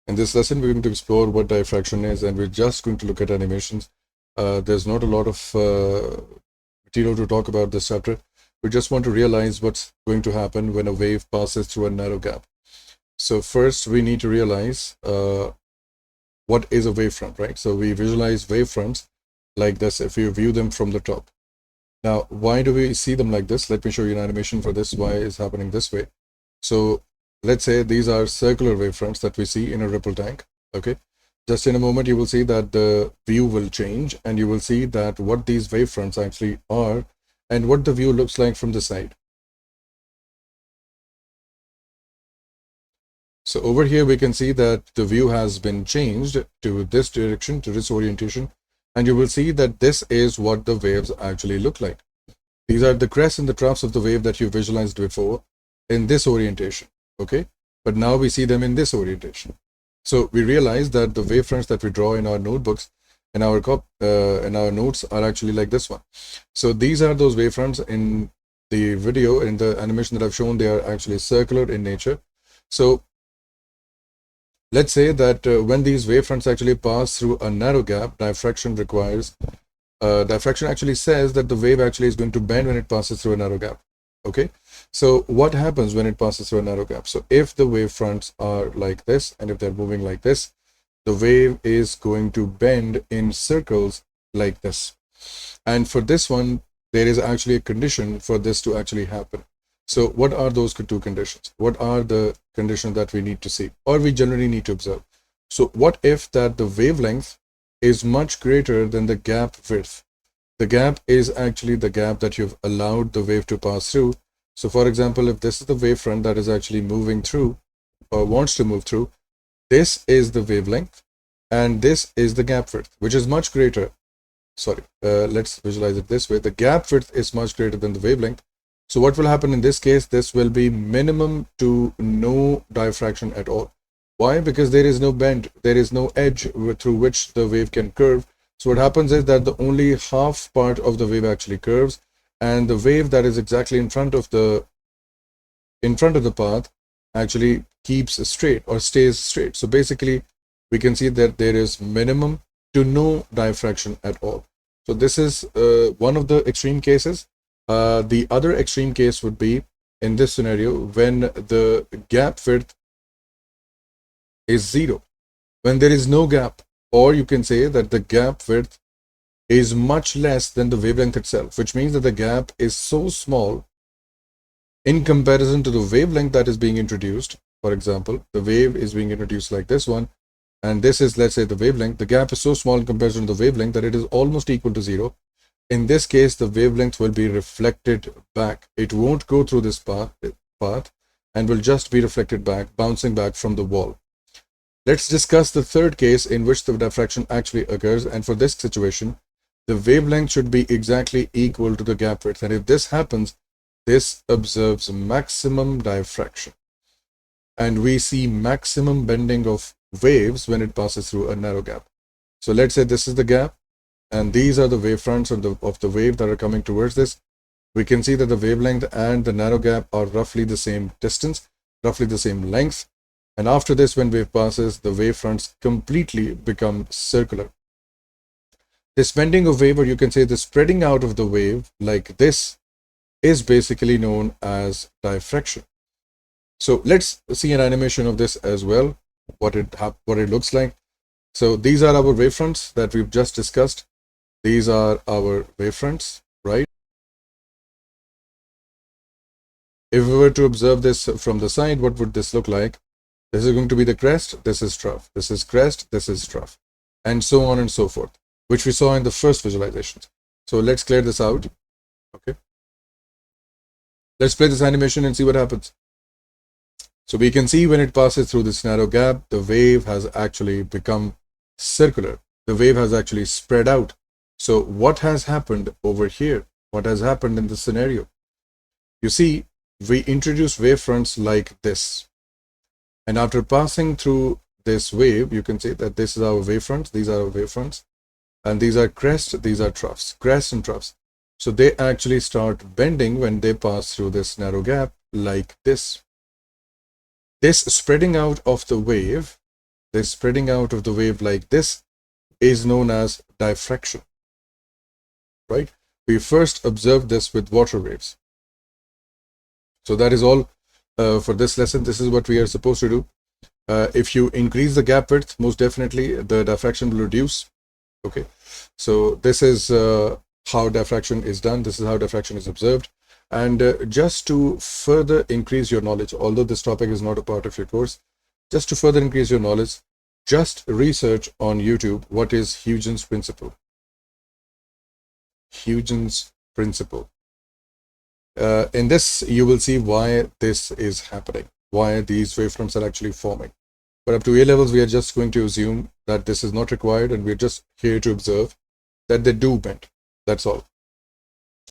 In this lesson, we're going to explore what diffraction is, and we're just going to look at animations. There's not a lot of material to talk about this chapter. We just want to realize what's going to happen when a wave passes through a narrow gap. So first, we need to realize what is a wavefront, right? So we visualize wavefronts like this if you view them from the top. Now, why do we see them like this? Let me show you an animation for this, why it's happening this way. So let's say these are circular wavefronts that we see in a ripple tank, okay? Just in a moment, you will see that the view will change, and you will see that what these wavefronts actually are and what the view looks like from the side. So over here, we can see that the view has been changed to this direction, to this orientation, and you will see that this is what the waves actually look like. These are the crests and the troughs of the wave that you visualized before in this orientation, okay? But now we see them in this orientation. So we realize that the wavefronts that we draw in our notebooks and our notes are actually like this one. So these are those wavefronts. In the video, in the animation that I've shown, they are actually circular in nature. So let's say that when these wavefronts actually pass through a narrow gap, diffraction actually says that the wave actually is going to bend when it passes through a narrow gap. Okay, so what happens when it passes through a narrow gap? So if the wavefronts are like this, and if they're moving like this, the wave is going to bend in circles like this. And for this one, there is actually a condition for this to actually happen. So what are those two conditions? What are the conditions that we need to see, or we generally need to observe? So what if that the wavelength is much greater than the gap width? The gap is actually the gap that you've allowed the wave to pass through. So for example, if this is the wavefront that is actually moving through or wants to move through, this is the wavelength and this is the gap width, which is much greater. Sorry, let's visualize it this way. The gap width is much greater than the wavelength. So what will happen in this case? This will be minimum to no diffraction at all. Why? Because there is no bend, there is no edge through which the wave can curve. So what happens is that the only half part of the wave actually curves, and the wave that is exactly in front of the path actually keeps straight or stays straight. So basically, we can see that there is minimum to no diffraction at all. So this is one of the extreme cases. The other extreme case would be in this scenario when the gap width is 0, when there is no gap, or you can say that the gap width is much less than the wavelength itself, which means that the gap is so small in comparison to the wavelength that is being introduced. For example, the wave is being introduced like this one, and this is, let's say, the wavelength. The gap is so small in comparison to the wavelength that it is almost equal to 0. In this case, the wavelength will be reflected back. It won't go through this path and will just be reflected back, bouncing back from the wall. Let's discuss the third case in which the diffraction actually occurs, and for this situation, the wavelength should be exactly equal to the gap width. And if this happens, this observes maximum diffraction. And we see maximum bending of waves when it passes through a narrow gap. So let's say this is the gap, and these are the wavefronts of the wave that are coming towards this. We can see that the wavelength and the narrow gap are roughly the same distance, roughly the same length. And after this, when wave passes, the wavefronts completely become circular. This bending of wave, or you can say the spreading out of the wave like this, is basically known as diffraction. So let's see an animation of this as well, what it looks like. So these are our wavefronts that we've just discussed. These are our wavefronts, right? If we were to observe this from the side, what would this look like? This is going to be the crest, this is trough, this is crest, this is trough, and so on and so forth, which we saw in the first visualizations. So let's clear this out. Okay. Let's play this animation and see what happens. So we can see when it passes through this narrow gap, the wave has actually become circular. The wave has actually spread out. So what has happened over here? What has happened in this scenario? You see, we introduce wavefronts like this. And after passing through this wave, you can say that this is our wavefront, these are our wavefronts, and these are crests, these are troughs, crests and troughs. So they actually start bending when they pass through this narrow gap like this. This spreading out of the wave this spreading out of the wave like this is known as diffraction, right? We first observed this with water waves. So that is all for this lesson. This is what we are supposed to do. If you increase the gap width, most definitely the diffraction will reduce. Okay, so this is how diffraction is done. This is how diffraction is observed. And just to further increase your knowledge, although this topic is not a part of your course, just to further increase your knowledge, just research on YouTube what is Huygens principle. Huygens principle. In this, you will see why this is happening, why these wavefronts are actually forming. But up to A levels, we are just going to assume that this is not required, and we're just here to observe that they do bend. That's all.